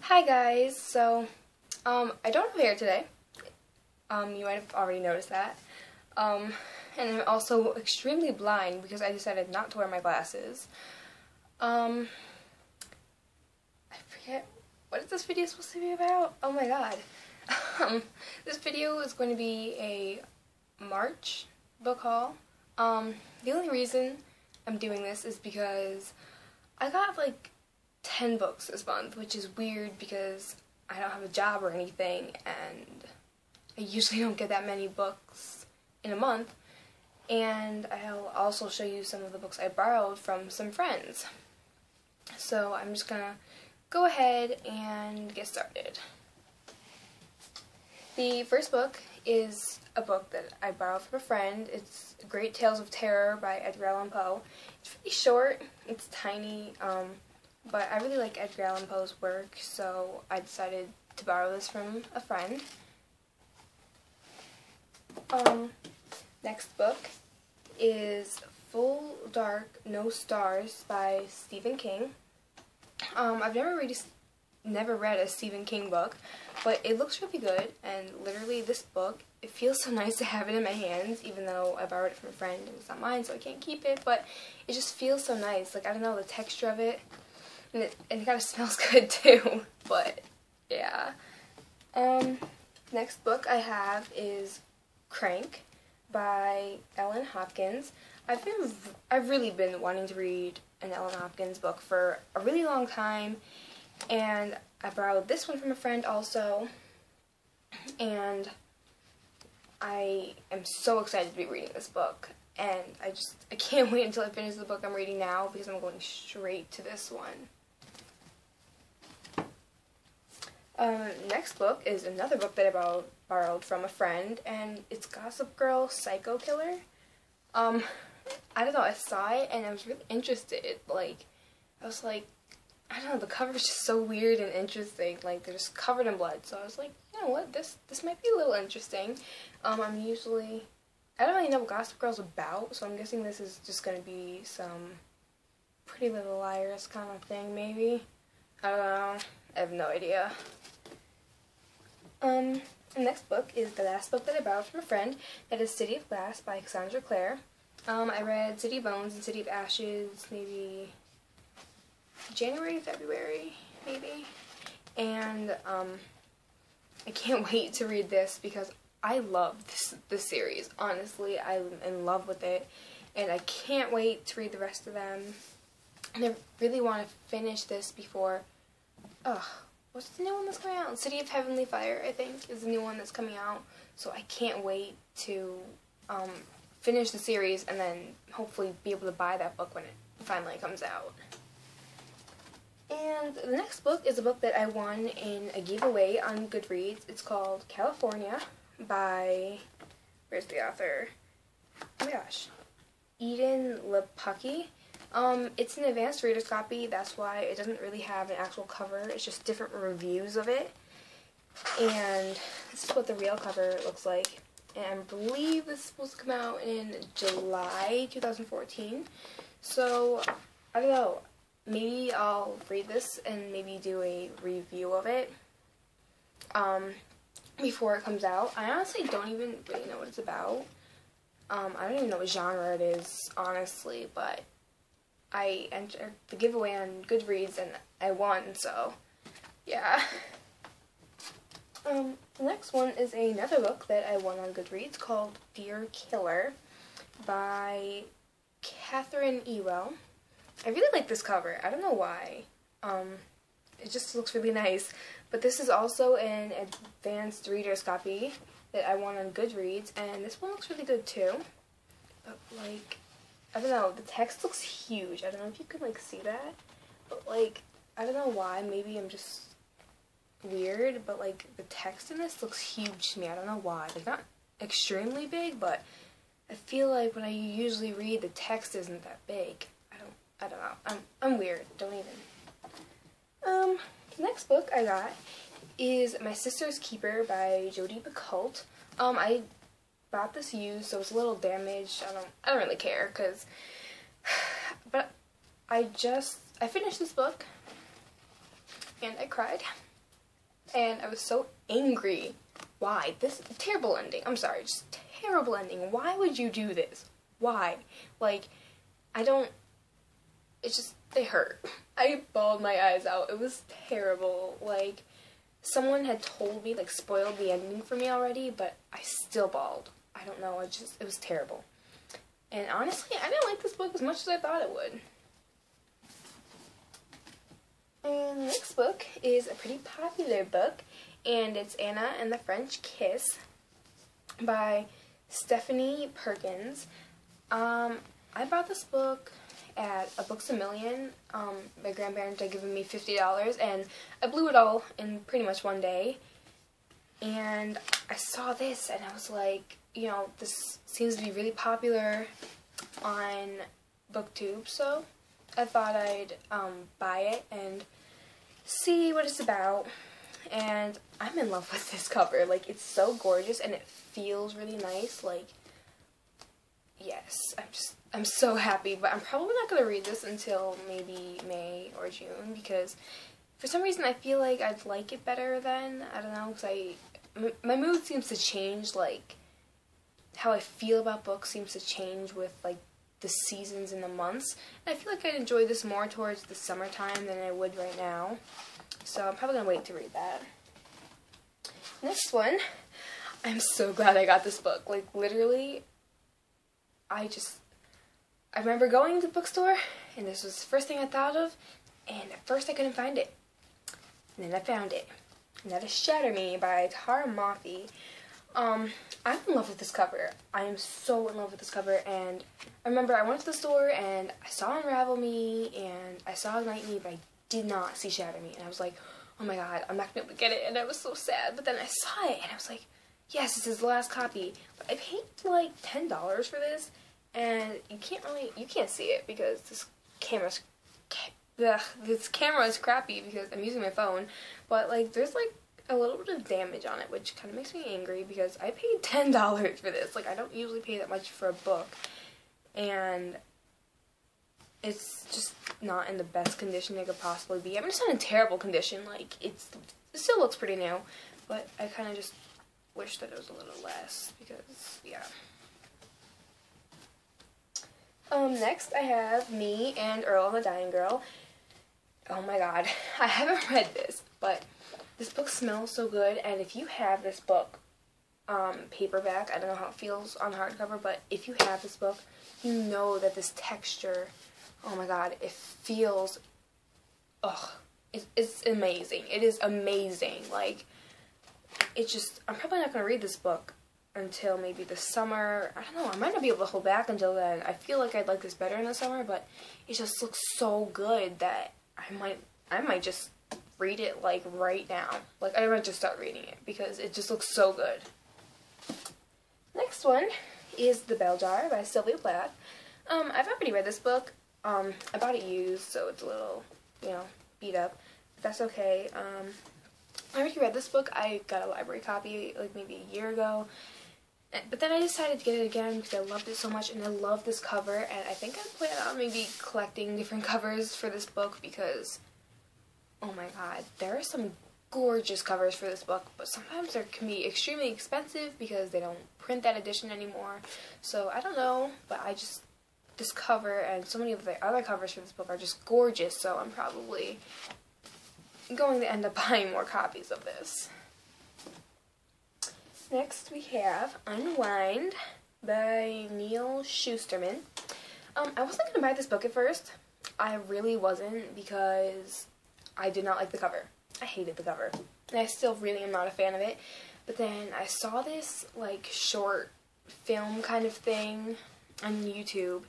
Hi guys, I don't have hair today. You might have already noticed that. And I'm also extremely blind because I decided not to wear my glasses. I forget, what is this video supposed to be about? Oh my god. This video is going to be a March book haul. The only reason I'm doing this is because I got like 10 books this month, which is weird because I don't have a job or anything, and I usually don't get that many books in a month. And I'll also show you some of the books I borrowed from some friends. So I'm just gonna go ahead and get started. The first book is a book that I borrowed from a friend. It's Great Tales of Terror by Edgar Allan Poe. It's really short, it's tiny, but I really like Edgar Allan Poe's work, so I decided to borrow this from a friend. Next book is Full Dark, No Stars by Stephen King. I've never read a Stephen King book, but it looks really good, and literally this book, it feels so nice to have it in my hands, even though I borrowed it from a friend and it's not mine, so I can't keep it, but it just feels so nice. Like, I don't know, the texture of it, and it kind of smells good too, but yeah. Next book I have is Crank by Ellen Hopkins. I've really been wanting to read an Ellen Hopkins book for a really long time, and I borrowed this one from a friend also, and I am so excited to be reading this book, and I can't wait until I finish the book I'm reading now because I'm going straight to this one. Next book is another book that I borrowed from a friend, and it's Gossip Girl Psycho Killer. I don't know, I saw it and I was really interested. Like, I was like, I don't know, the cover is just so weird and interesting. Like, they're just covered in blood. So I was like, you know what, this might be a little interesting. I don't really know what Gossip Girl's about, so I'm guessing this is just going to be some Pretty Little Liars kind of thing, maybe. I don't know. I have no idea. The next book is the last book that I borrowed from a friend. That is City of Glass by Cassandra Clare. I read City of Bones and City of Ashes maybe January, February, maybe. And I can't wait to read this because I love this series. Honestly, I'm in love with it, and I can't wait to read the rest of them. And I really want to finish this before. What's the new one that's coming out? City of Heavenly Fire, I think, is the new one that's coming out. So I can't wait to finish the series and then hopefully be able to buy that book when it finally comes out. And the next book is a book that I won in a giveaway on Goodreads. It's called California by, where's the author? Oh my gosh. Eden Lepucki. It's an advanced reader's copy, that's why it doesn't really have an actual cover, it's just different reviews of it. And this is what the real cover looks like. And I believe this is supposed to come out in July 2014. So, I don't know, maybe I'll read this and maybe do a review of it before it comes out. I honestly don't even really know what it's about. I don't even know what genre it is, honestly, but I entered the giveaway on Goodreads and I won, so yeah. The next one is another book that I won on Goodreads called Dear Killer by Catherine Ewell. I really like this cover. I don't know why. It just looks really nice. But this is also an advanced reader's copy that I won on Goodreads, and this one looks really good too. But like, I don't know, the text looks huge. I don't know if you can like see that, but like, I don't know why, maybe I'm just weird, but like the text in this looks huge to me. I don't know why. Like, not extremely big, but I feel like when I usually read, the text isn't that big. I don't know. I'm weird. Don't even. The next book I got is My Sister's Keeper by Jodi Picoult. I bought this used, so it's a little damaged. I don't really care, but I finished this book and I cried. and I was so angry. Why? This terrible ending. I'm sorry, just terrible ending. Why would you do this? Why? Like, I don't, it's just, they hurt. I bawled my eyes out. It was terrible. Like, someone had told me, like, spoiled the ending for me already, but I still bawled. I don't know, it was terrible. And honestly, I didn't like this book as much as I thought it would. And the next book is a pretty popular book, and it's Anna and the French Kiss by Stephanie Perkins. I bought this book at a Books A Million. My grandparents had given me $50, and I blew it all in pretty much one day. And I saw this, and I was like, you know, this seems to be really popular on BookTube, so I thought I'd buy it and see what it's about. And I'm in love with this cover. Like, it's so gorgeous, and it feels really nice. Like, yes, I'm so happy, but I'm probably not going to read this until maybe May or June, because for some reason I feel like I'd like it better then. I don't know, because my mood seems to change, like, how I feel about books seems to change with, like, the seasons and the months. And I feel like I'd enjoy this more towards the summertime than I would right now. So I'm probably going to wait to read that. Next one. I'm so glad I got this book. Like, literally, I remember going to the bookstore, and this was the first thing I thought of, and at first I couldn't find it. And then I found it. And that is Shatter Me by Tara Moffi. I'm in love with this cover. I am so in love with this cover, and I remember I went to the store, and I saw Unravel Me, and I saw Ignite Me, but I did not see Shatter Me, and I was like, oh my god, I'm not going to be able to get it, and I was so sad, but then I saw it, and I was like, yes, this is the last copy, but I paid like $10 for this, and you can't see it, because this camera is crappy, because I'm using my phone, but like, there's like a little bit of damage on it, which kind of makes me angry, because I paid $10 for this. Like, I don't usually pay that much for a book, and it's just not in the best condition it could possibly be. I mean, it's not in terrible condition, like, it still looks pretty new, but I kind of just wish that it was a little less, because, yeah. Next I have Me and Earl and the Dying Girl. Oh my god, I haven't read this, but this book smells so good, and if you have this book, paperback, I don't know how it feels on hardcover, but if you have this book, you know that this texture, oh my god, it feels, it's amazing. It is amazing. Like, it's just, I'm probably not going to read this book until maybe the summer. I don't know, I might not be able to hold back until then. I feel like I'd like this better in the summer, but it just looks so good that I might just read it, like, right now. Like, I might just start reading it, because it just looks so good. Next one is The Bell Jar by Sylvia Plath. I've already read this book. I bought it used, so it's a little, you know, beat up. But that's okay. I already read this book. I got a library copy, like, maybe a year ago. But then I decided to get it again because I loved it so much, and I love this cover, and I think I plan on maybe collecting different covers for this book, because, oh my god, there are some gorgeous covers for this book, but sometimes they can be extremely expensive because they don't print that edition anymore. So, I don't know, but this cover and so many of the other covers for this book are just gorgeous, so I'm probably going to end up buying more copies of this. Next we have Unwind by Neil Shusterman. I wasn't going to buy this book at first. I really wasn't, because I did not like the cover. I hated the cover. And I still really am not a fan of it. But then I saw this, like, short film kind of thing on YouTube,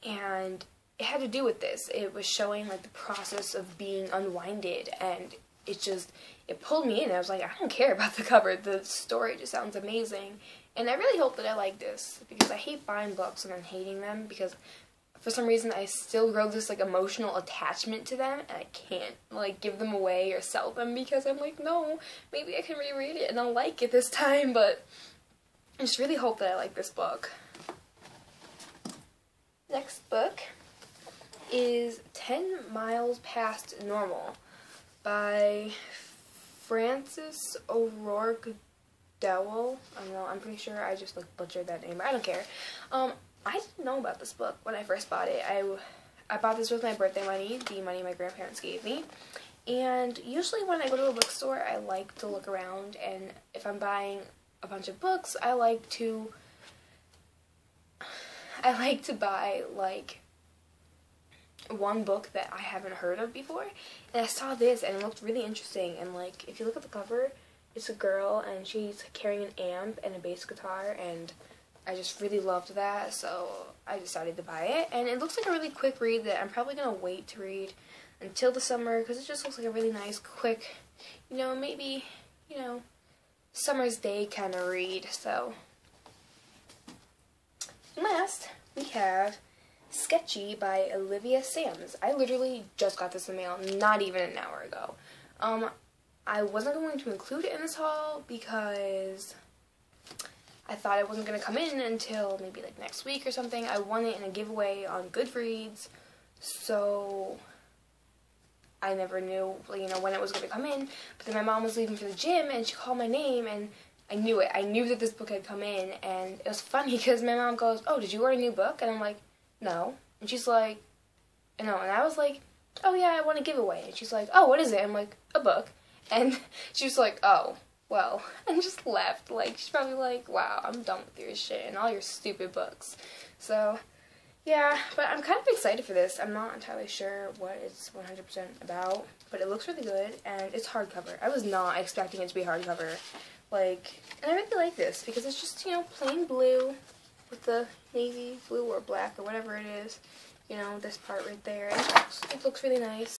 and it had to do with this. It was showing, like, the process of being unwinded, and it pulled me in. I was like, I don't care about the cover. The story just sounds amazing. And I really hope that I like this, because I hate buying books and then hating them, because for some reason I still grow this, like, emotional attachment to them, and I can't, like, give them away or sell them, because I'm like, no, maybe I can reread it and I'll like it this time, but I just really hope that I like this book. Next book is 10 Miles Past Normal by Francis O'Rourke Dowell. I don't know, I'm pretty sure I just like butchered that name, but I don't care. I didn't know about this book when I first bought it. I bought this with my birthday money, the money my grandparents gave me. And usually when I go to a bookstore, I like to look around, and if I'm buying a bunch of books, I like to buy like one book that I haven't heard of before. And I saw this and it looked really interesting, and like if you look at the cover, it's a girl and she's carrying an amp and a bass guitar, and I just really loved that, so I decided to buy it. And it looks like a really quick read that I'm probably going to wait to read until the summer, because it just looks like a really nice, quick, maybe, summer's day kind of read. So, last, we have Sketchy by Olivia Sams. I literally just got this in the mail not even an hour ago. I wasn't going to include it in this haul because I thought it wasn't going to come in until maybe like next week or something. I won it in a giveaway on Goodreads, so I never knew, when it was going to come in. But then my mom was leaving for the gym, and she called my name, and I knew it. I knew that this book had come in, and it was funny because my mom goes, "Oh, did you order a new book?" And I'm like, "No." And she's like, "No." And I was like, "Oh, yeah, I want a giveaway." And she's like, "Oh, what is it?" I'm like, "A book." And she was like, "Oh, well," and just left. Like, she's probably like, "Wow, I'm done with your shit and all your stupid books." So, yeah, but I'm kind of excited for this. I'm not entirely sure what it's 100% about, but it looks really good, and it's hardcover. I was not expecting it to be hardcover. And I really like this because it's just, plain blue with the navy blue or black or whatever it is. This part right there. It looks really nice.